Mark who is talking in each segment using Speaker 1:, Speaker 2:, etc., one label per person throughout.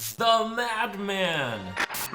Speaker 1: The Madman!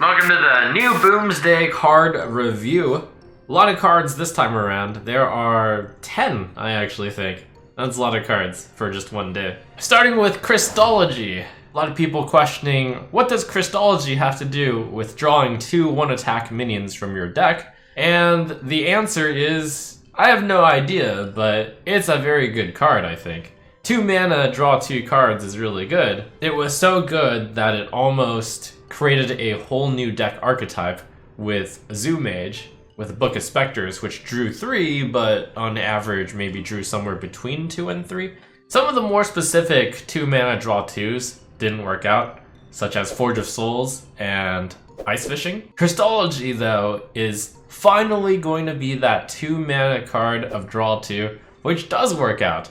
Speaker 1: Welcome to the new BOOMSDAY card review. A lot of cards this time around. There are 10, I actually think. That's a lot of cards for just one day. Starting with Christology. A lot of people questioning, what does Christology have to do with drawing 2 one-attack minions from your deck? And the answer is, I have no idea, but it's a very good card, I think. 2 mana, draw 2 cards is really good. It was so good that it almost created a whole new deck archetype with Zoo Mage, with Book of Specters, which drew 3, but on average maybe drew somewhere between 2 and 3. Some of the more specific 2 mana draw 2s didn't work out, such as Forge of Souls and Ice Fishing. Christology, though, is finally going to be that 2 mana card of draw 2, which does work out.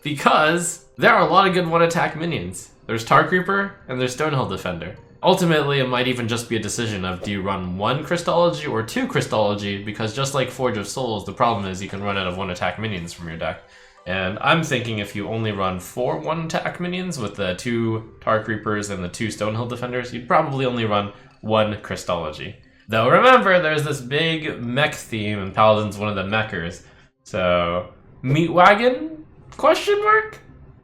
Speaker 1: Because there are a lot of good one-attack minions. There's Tar Creeper and there's Stonehill Defender. Ultimately, it might even just be a decision of do you run 1 Christology or 2 Christology, because just like Forge of Souls, the problem is you can run out of one-attack minions from your deck. And I'm thinking if you only run 4 one-attack minions with the 2 Tar Creepers and the 2 Stonehill Defenders, you'd probably only run 1 Christology. Though remember, there's this big mech theme and Paladin's one of the mechers. So, Meat Wagon? Question mark?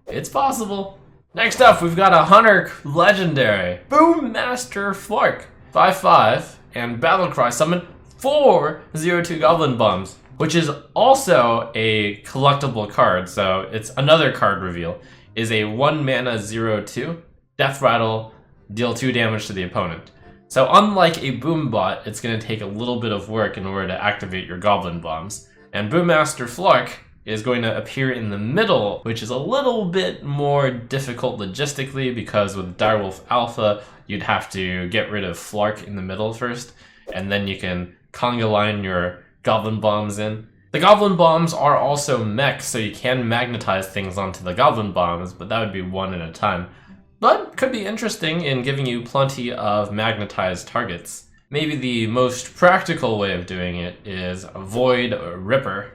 Speaker 1: It's possible. Next up, we've got a Hunter legendary, Boommaster Flark, 5/5, and Battlecry summon 4 0/2 Goblin Bombs, which is also a collectible card, so it's another card reveal. Is a 1 mana 0/2, Death Rattle, deal 2 damage to the opponent. So unlike a Boom Bot, it's going to take a little bit of work in order to activate your Goblin Bombs. And Boommaster Flark is going to appear in the middle, which is a little bit more difficult logistically because with Direwolf Alpha, you'd have to get rid of Flark in the middle first, and then you can conga line your Goblin Bombs in. The Goblin Bombs are also mech, so you can magnetize things onto the Goblin Bombs, but that would be 1 at a time. But could be interesting in giving you plenty of magnetized targets. Maybe the most practical way of doing it is Void Ripper,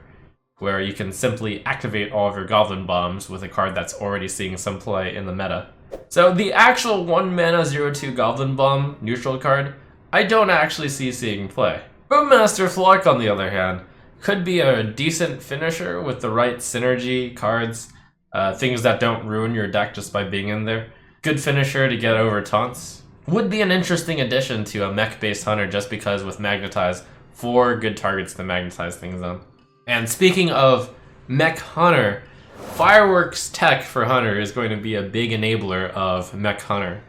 Speaker 1: where you can simply activate all of your Goblin Bombs with a card that's already seeing some play in the meta. So the actual 1 mana 0/2 Goblin Bomb neutral card, I don't actually see seeing play. Boommaster Flark, on the other hand, could be a decent finisher with the right synergy cards, things that don't ruin your deck just by being in there. Good finisher to get over taunts. Would be an interesting addition to a mech-based Hunter just because with Magnetize, 4 good targets to magnetize things on. And speaking of Mech Hunter, Fireworks Tech for Hunter is going to be a big enabler of Mech Hunter.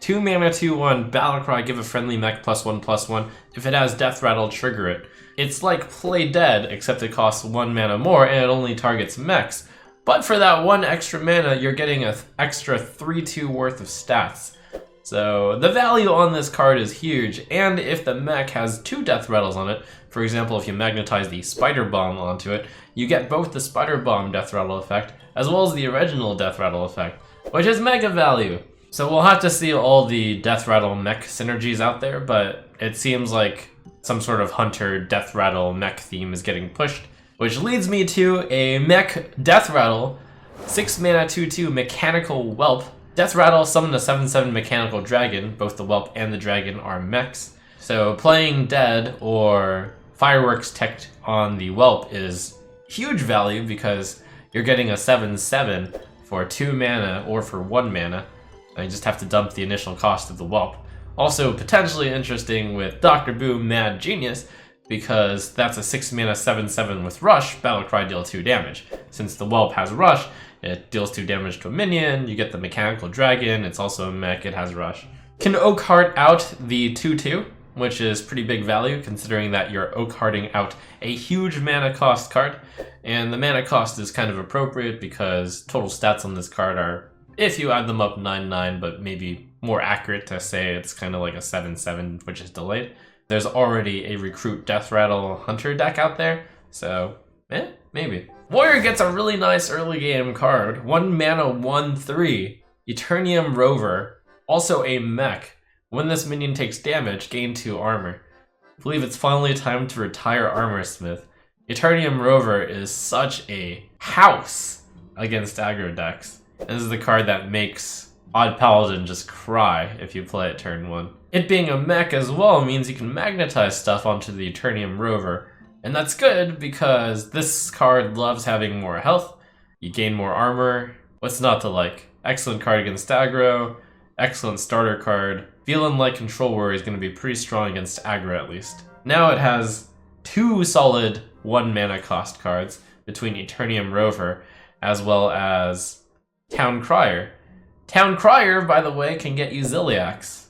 Speaker 1: 2 mana 2/1, Battlecry, give a friendly mech +1/+1. If it has Death Rattle, trigger it. It's like Play Dead, except it costs 1 mana more and it only targets mechs. But for that 1 extra mana, you're getting an extra 3/2 worth of stats. So the value on this card is huge, and if the mech has 2 Death Rattles on it, for example if you magnetize the Spider Bomb onto it, you get both the Spider Bomb Death Rattle effect, as well as the original Death Rattle effect, which is mega value. So we'll have to see all the Death Rattle mech synergies out there, but it seems like some sort of Hunter Death Rattle mech theme is getting pushed, which leads me to a mech Death Rattle, 6 mana 2/2 Mechanical Whelp. Death Rattle, summon a 7/7 Mechanical Dragon. Both the Whelp and the Dragon are mechs. So playing Dead or Fireworks Tech on the Whelp is huge value because you're getting a 7/7 for 2 mana or for 1 mana. And you just have to dump the initial cost of the Whelp. Also potentially interesting with Dr. Boom Mad Genius, because that's a 6 mana 7/7 with Rush, Battlecry deal 2 damage. Since the Whelp has Rush, it deals 2 damage to a minion, you get the Mechanical Dragon, it's also a mech, it has Rush. Can Oakheart out the 2/2, which is pretty big value considering that you're Oakhearting out a huge mana cost card. And the mana cost is kind of appropriate because total stats on this card are, if you add them up, 9/9, but maybe more accurate to say it's kind of like a 7/7, which is delayed. There's already a Recruit Death Rattle Hunter deck out there, so maybe. Warrior gets a really nice early game card, 1 mana 1/3, Eternium Rover, also a mech. When this minion takes damage, gain 2 armor. I believe it's finally time to retire Armorsmith. Eternium Rover is such a house against aggro decks. This is the card that makes Odd Paladin just cry if you play it turn 1. It being a mech as well means you can magnetize stuff onto the Eternium Rover, and that's good because this card loves having more health, you gain more armor, what's not to like? Excellent card against aggro, excellent starter card, feeling like Control Warrior is going to be pretty strong against aggro at least. Now it has 2 solid 1 mana cost cards between Eternium Rover as well as Town Crier. Town Crier, by the way, can get you Ziliax.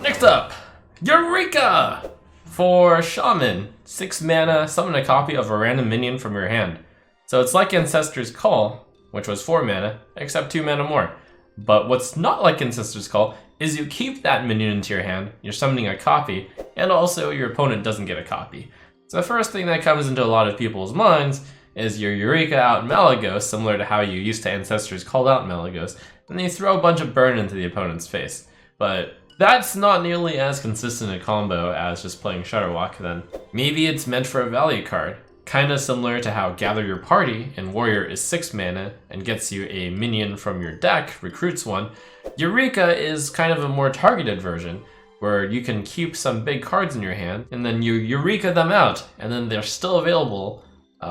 Speaker 1: Next up, Eureka! For Shaman, 6 mana, summon a copy of a random minion from your hand. So it's like Ancestor's Call, which was 4 mana, except 2 mana more. But what's not like Ancestor's Call is you keep that minion into your hand, you're summoning a copy, and also your opponent doesn't get a copy. So the first thing that comes into a lot of people's minds is your Eureka out Malygos, similar to how you used to Ancestors called out Malygos, and then you throw a bunch of burn into the opponent's face. But that's not nearly as consistent a combo as just playing Shudderwock then. Maybe it's meant for a value card, kinda similar to how Gather Your Party in Warrior is 6 mana and gets you a minion from your deck, recruits one. Eureka is kind of a more targeted version, where you can keep some big cards in your hand, and then you Eureka them out, and then they're still available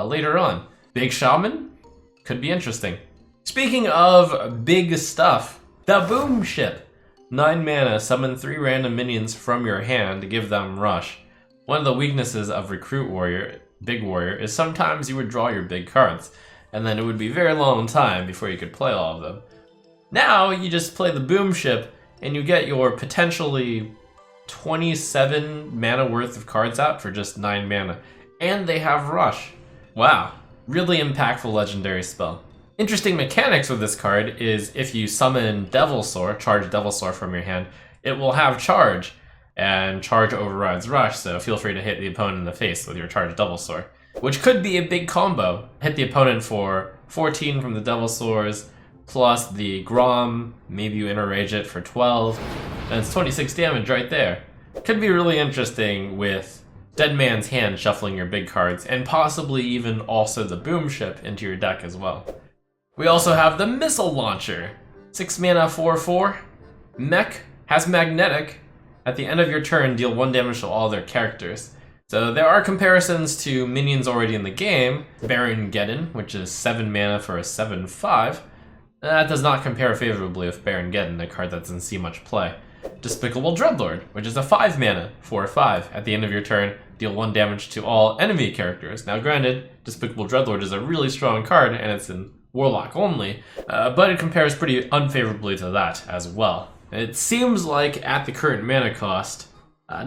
Speaker 1: later on. Big Shaman? Could be interesting. Speaking of big stuff, the Boom Ship. 9 mana, summon 3 random minions from your hand to give them rush. One of the weaknesses of Recruit Warrior, Big Warrior, is sometimes you would draw your big cards, and then it would be a very long time before you could play all of them. Now, you just play the Boom Ship, and you get your potentially 27 mana worth of cards out for just 9 mana. And they have Rush. Wow, really impactful legendary spell. Interesting mechanics with this card is if you summon Devilsaur, charge Devilsaur from your hand, it will have Charge, and Charge overrides Rush, so feel free to hit the opponent in the face with your charged Devilsaur. Which could be a big combo. Hit the opponent for 14 from the Devilsaurs, plus the Grom, maybe you enrage it for 12, and it's 26 damage right there. Could be really interesting with Dead Man's Hand shuffling your big cards, and possibly even also the Boom Ship into your deck as well. We also have the Missile Launcher. 6 mana, 4/4. Mech has Magnetic. At the end of your turn, deal 1 damage to all their characters. So there are comparisons to minions already in the game. Baron Geddon, which is 7 mana for a 7/5. That does not compare favorably with Baron Geddon, a card that doesn't see much play. Despicable Dreadlord, which is a 5 mana, 4/5. At the end of your turn, deal 1 damage to all enemy characters. Now granted, Despicable Dreadlord is a really strong card, and it's in Warlock only, but it compares pretty unfavorably to that as well. It seems like, at the current mana cost,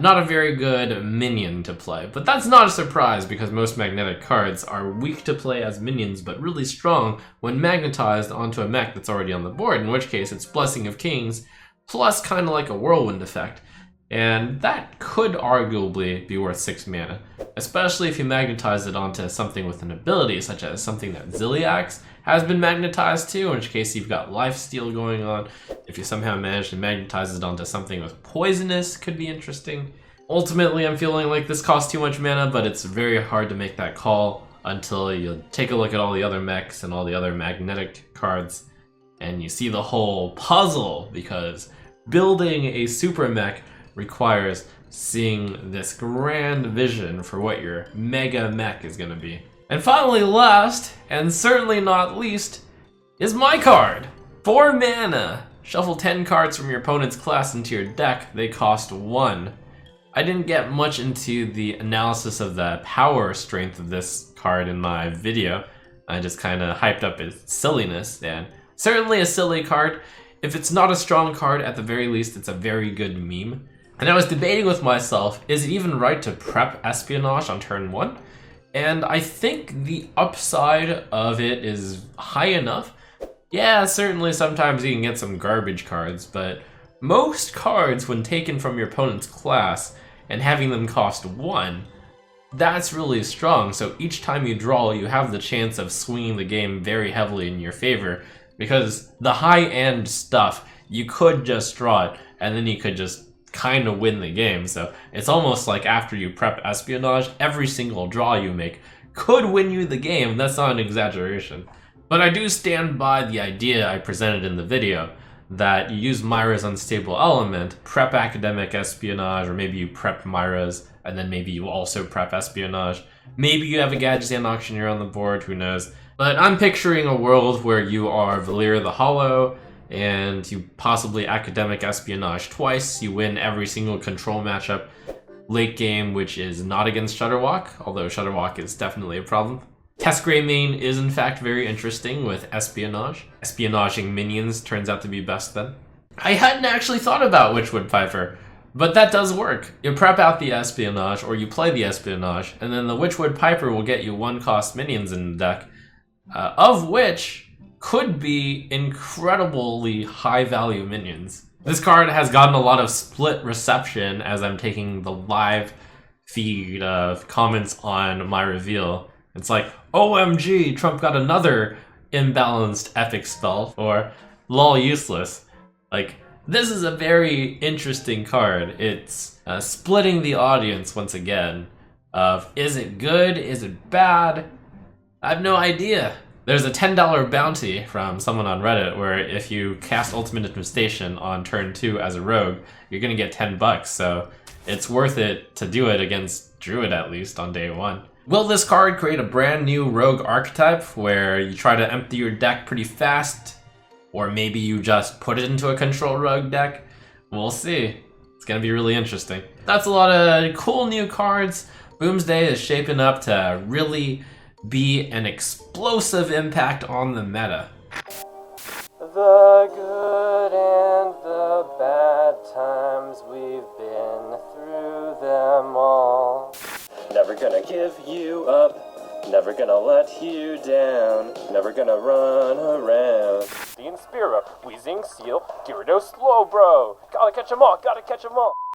Speaker 1: not a very good minion to play, but that's not a surprise because most magnetic cards are weak to play as minions, but really strong when magnetized onto a mech that's already on the board, in which case it's Blessing of Kings, plus kind of like a Whirlwind effect. And that could arguably be worth 6 mana, especially if you magnetize it onto something with an ability, such as something that Ziliax has been magnetized to, in which case you've got lifesteal going on. If you somehow manage to magnetize it onto something with poisonous, could be interesting. Ultimately, I'm feeling like this costs too much mana, but it's very hard to make that call until you take a look at all the other mechs and all the other magnetic cards, and you see the whole puzzle, because building a super mech requires seeing this grand vision for what your mega mech is going to be. And finally, last, and certainly not least, is my card. 4 mana. Shuffle 10 cards from your opponent's class into your deck. They cost 1. I didn't get much into the analysis of the power strength of this card in my video. I just kind of hyped up its silliness, and certainly a silly card. If it's not a strong card, at the very least, it's a very good meme. And I was debating with myself, is it even right to prep Espionage on turn 1? And I think the upside of it is high enough. Yeah, certainly sometimes you can get some garbage cards, but most cards, when taken from your opponent's class and having them cost 1, that's really strong. So each time you draw, you have the chance of swinging the game very heavily in your favor, because the high-end stuff, you could just draw it, and then you could just kind of win the game. So it's almost like after you prep Espionage, every single draw you make could win you the game. That's not an exaggeration. But I do stand by the idea I presented in the video, that you use Myra's Unstable Element, prep Academic Espionage, or maybe you prep Myra's, and then maybe you also prep Espionage. Maybe you have a Gadgetzan Auctioneer on the board, who knows. But I'm picturing a world where you are Valir the Hollow, and you possibly Academic Espionage twice. You win every single control matchup late game, which is not against Shutterwalk, although Shutterwalk is definitely a problem. Test Grey main is in fact very interesting with Espionage. Espionaging minions turns out to be best then. I hadn't actually thought about Witchwood Piper, but that does work. You prep out the Espionage, or you play the Espionage, and then the Witchwood Piper will get you 1-cost minions in the deck, of which could be incredibly high-value minions. This card has gotten a lot of split reception as I'm taking the live feed of comments on my reveal. It's like, OMG, Trump got another imbalanced epic spell, or lol useless. Like, this is a very interesting card. It's splitting the audience once again of, is it good, is it bad? I have no idea. There's a $10 bounty from someone on Reddit where if you cast Ultimate Infestation on turn 2 as a rogue, you're gonna get $10, so it's worth it to do it against Druid at least on day 1. Will this card create a brand new rogue archetype where you try to empty your deck pretty fast? Or maybe you just put it into a control rogue deck? We'll see. It's gonna be really interesting. That's a lot of cool new cards. BOOMSDAY is shaping up to really be an explosive impact on the meta.
Speaker 2: The good and the bad times, we've been through them all. Never gonna give you up, never gonna let you down, never gonna run around. The Inspira, Wheezing Seal, Gyarados Slowbro, gotta catch 'em all, gotta catch 'em all.